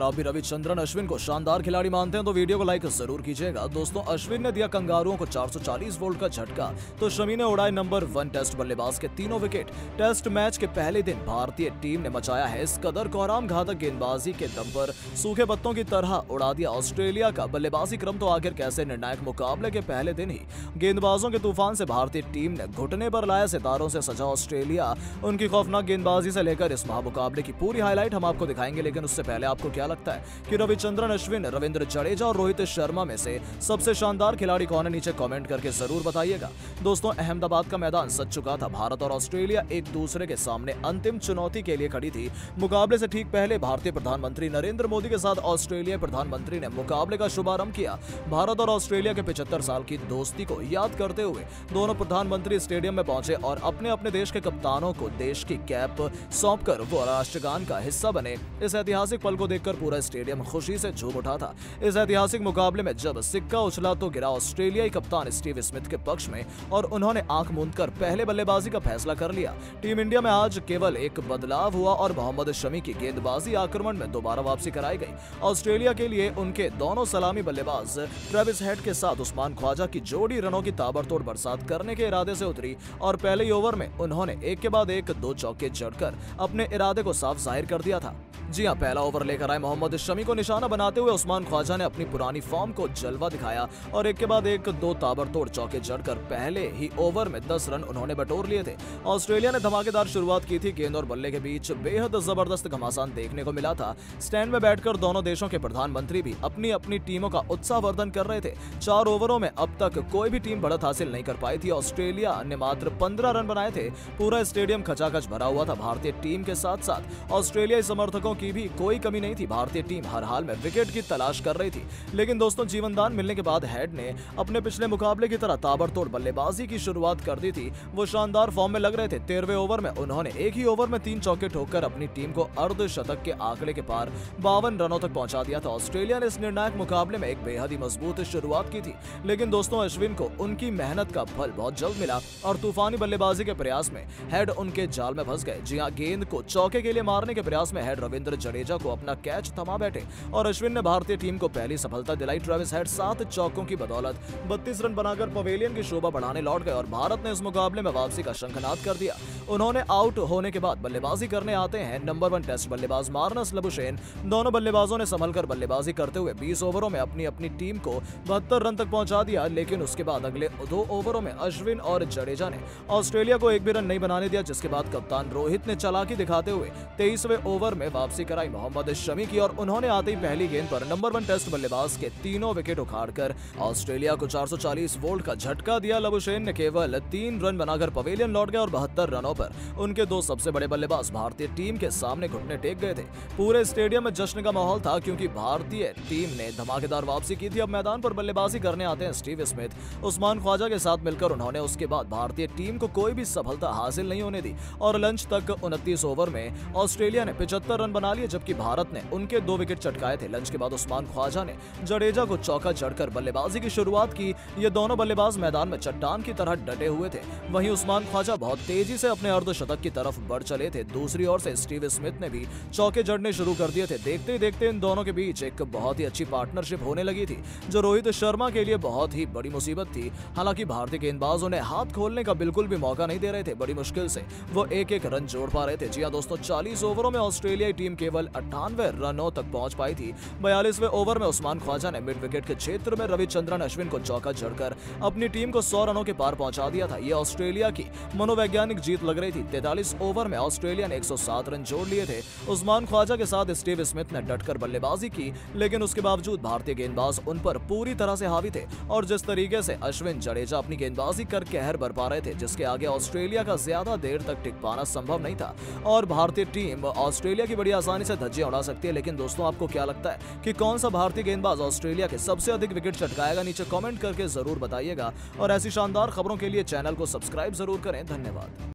अगर आप भी रविचंद्रन अश्विन को शानदार खिलाड़ी मानते हैं तो वीडियो को लाइक जरूर कीजिएगा। दोस्तों, अश्विन ने दिया कंगारुओं को 440 वोल्ट का झटका तो शमी ने उड़ाए नंबर 1 टेस्ट बल्लेबाज के तीनों विकेट। टेस्ट मैच के पहले दिन भारतीय टीम ने मचाया है इस कदर कोहराम, घातक गेंदबाजी के दम पर सूखे पत्तों की तरह उड़ा दिया ऑस्ट्रेलिया का बल्लेबाजी क्रम। तो आखिर कैसे निर्णायक मुकाबले के पहले दिन ही गेंदबाजों के तूफान से भारतीय टीम ने घुटने पर लाया सितारों से सजा ऑस्ट्रेलिया। उनकी खौफनाक गेंदबाजी से लेकर इस महामुकाबले की पूरी हाईलाइट हम आपको दिखाएंगे, लेकिन उससे पहले आपको क्या लगता है कि रविचंद्रन अश्विन, रविंद्र जडेजा और रोहित शर्मा में से सबसे शानदार खिलाड़ी कौन है? नीचे कमेंट करके जरूर बताइएगा। दोस्तों, अहमदाबाद का मैदान सज चुका था। भारत और ऑस्ट्रेलिया एक दूसरे के सामने अंतिम चुनौती के लिए खड़ी थी। मुकाबले से ठीक पहले भारतीय प्रधानमंत्री नरेंद्र मोदी के साथ ऑस्ट्रेलिया प्रधानमंत्री ने मुकाबले का शुभारंभ किया। भारत और ऑस्ट्रेलिया के 75 साल की दोस्ती को याद करते हुए दोनों प्रधानमंत्री स्टेडियम में पहुंचे और अपने अपने देश के कप्तानों को देश की कैप सौंपकर वो राष्ट्रगान का हिस्सा बने। इस ऐतिहासिक पल को देखकर पूरा स्टेडियम खुशी से झूम उठा था। इस ऐतिहासिक मुकाबले में जब सिक्का उछला तो गिरा ऑस्ट्रेलियाई कप्तान स्टीव स्मिथ के पक्ष में और उन्होंने आंख मूंदकर पहले बल्लेबाजी का फैसला कर लिया। टीम इंडिया में आज केवल एक बदलाव हुआ और मोहम्मद शमी की गेंदबाजी आक्रमण में दोबारा वापसी कराई गई। ऑस्ट्रेलिया के लिए उनके दोनों सलामी बल्लेबाज ट्रेविस हेड के साथ उस्मान ख्वाजा की जोड़ी रनों की ताबड़तोड़ बरसात करने के इरादे से उतरी और पहले ही ओवर में उन्होंने एक के बाद एक 2 चौके जड़कर अपने इरादे को साफ जाहिर कर दिया था। जी हां, पहला ओवर लेकर आए मोहम्मद शमी को निशाना बनाते हुए उस्मान ख्वाजा ने अपनी पुरानी फॉर्म को जलवा दिखाया और एक के बाद एक 2 ताबड़तोड़ चौके जड़कर पहले ही ओवर में 10 रन उन्होंने बटोर लिए थे। ऑस्ट्रेलिया ने धमाकेदार शुरुआत की थी। गेंद और बल्ले के बीच बेहद जबरदस्त घमासान देखने को मिला था। स्टैंड में बैठकर दोनों देशों के प्रधानमंत्री भी अपनी अपनी टीमों का उत्साहवर्धन कर रहे थे। 4 ओवरों में अब तक कोई भी टीम बढ़त हासिल नहीं कर पाई थी। ऑस्ट्रेलिया ने मात्र 15 रन बनाए थे। पूरा स्टेडियम खचाखच भरा हुआ था। भारतीय टीम के साथ साथ ऑस्ट्रेलियाई समर्थकों की भी कोई कमी नहीं थी। भारतीय टीम हर हाल में विकेट की तलाश कर रही थी। लेकिन दोस्तों, जीवनदान मिलने के बाद हेड ने अपने पिछले मुकाबले की तरह ताबड़तोड़ बल्लेबाजी की शुरुआत कर दी थी। वो शानदार फॉर्म में लग रहे थे। 13वें ओवर में उन्होंने एक ही ओवर में 3 चौके ठोककर अपनी टीम को अर्धशतक के आंकड़े के पार 52 रनों तक पहुंचा दिया था। ऑस्ट्रेलिया ने इस निर्णायक मुकाबले में एक बेहद ही मजबूत शुरुआत की थी, लेकिन दोस्तों अश्विन को उनकी मेहनत का फल बहुत जल्द मिला और तूफानी बल्लेबाजी के प्रयास में हेड उनके जाल में फंस गए। जी हां, गेंद को चौके के लिए मारने के प्रयास में हेड रविंद्र जडेजा को अपना कैच थमा बैठे और अश्विन ने भारतीय टीम को पहली सफलता दिलाई। ट्रेविस हेड 7 चौकों की बदौलत 32 रन बनाकर पवेलियन की शोभा बढ़ाने लौट गए और भारत ने इस मुकाबले में वापसी का शंखनाद कर दिया। उन्होंने आउट होने के बाद बल्लेबाजी करने आते हैं नंबर 1 टेस्ट बल्लेबाज मार्नस लबुशेन। दोनों बल्लेबाजों ने संभलकर बल्लेबाजी करते हुए 20 ओवरों में अपनी अपनी टीम को 72 रन तक पहुंचा दिया। लेकिन उसके बाद अगले 2 ओवरों में अश्विन और जडेजा ने ऑस्ट्रेलिया को एक भी रन नहीं बनाने दिया, जिसके बाद कप्तान रोहित ने चालाकी दिखाते हुए 23वें ओवर में वापसी कराई मोहम्मद शमी की और उन्होंने आते ही पहली गेंद पर नंबर 1 टेस्ट बल्लेबाज के तीनों विकेट उखाड़कर ऑस्ट्रेलिया को 440 वोल्ट का झटका दिया। लबुशेन ने केवल 3 रन बनाकर पवेलियन लौट गए और 72 रनों पर उनके 2 सबसे बड़े बल्लेबाज भारतीय टीम के सामने घुटने टेक गए थे। पूरे स्टेडियम में जश्न का माहौल था क्योंकि भारतीय टीम ने धमाकेदार वापसी की थी। अब मैदान पर बल्लेबाजी करने आते हैं स्टीव स्मिथ। उस्मान ख्वाजा के साथ मिलकर उन्होंने उसके बाद भारतीय टीम को कोई भी सफलता हासिल नहीं होने दी और लंच तक 29 ओवर में ऑस्ट्रेलिया ने 75 रन बना लिए, जबकि भारत ने उनके 2 विकेट चटकाए थे। लंच के बाद उस्मान ख्वाजा ने जडेजा को चौका जड़कर बल्लेबाजी की शुरुआत की। ये दोनों बल्लेबाज मैदान में चट्टान की तरह डटे हुए थे। वहीं उस्मान ख्वाजा बहुत तेजी से अपने अर्धशतक की तरफ बढ़ चले थे। दूसरी ओर से स्टीव स्मिथ ने भी चौके जड़ने शुरू कर दिए थे। देखते ही देखते इन दोनों के बीच एक बहुत ही अच्छी पार्टनरशिप होने लगी थी, जो रोहित शर्मा के लिए बहुत ही बड़ी मुसीबत थी। हालांकि भारतीय गेंदबाज उन्हें हाथ खोलने का बिल्कुल भी मौका नहीं दे रहे थे। बड़ी मुश्किल से वो एक रन जोड़ पा रहे थे। जी हां दोस्तों, 40 ओवरों में ऑस्ट्रेलियाई टीम केवल 98 रनों तक पहुंच पाई थी। 42वें ओवर में उस्मान ख्वाजा ने मिड विकेट के क्षेत्र में रविचंद्रन अश्विन को चौका जड़कर अपनी टीम को 100 रनों के पार पहुंचा दिया था। यह ऑस्ट्रेलिया की मनोवैज्ञानिक जीत लग रही थी। 43 ओवर में ऑस्ट्रेलिया ने 107 रन जोड़ लिए थे। उस्मान ख्वाजा के साथ स्टीव स्मिथ ने डटकर बल्लेबाजी की, लेकिन उसके बावजूद भारतीय गेंदबाज उन पर पूरी तरह से हावी थे और जिस तरीके से अश्विन जडेजा अपनी गेंदबाजी कर कहर बरपा रहे थे, जिसके आगे ऑस्ट्रेलिया का ज्यादा देर तक टिक पाना संभव नहीं था और भारतीय टीम ऑस्ट्रेलिया की बड़ी आसानी से धज्जियां उड़ा सकती है। लेकिन दोस्तों, आपको क्या लगता है कि कौन सा भारतीय गेंदबाज ऑस्ट्रेलिया के सबसे अधिक विकेट चटकाएगा? नीचे कमेंट करके जरूर बताइएगा और ऐसी शानदार खबरों के लिए चैनल को सब्सक्राइब जरूर करें। धन्यवाद।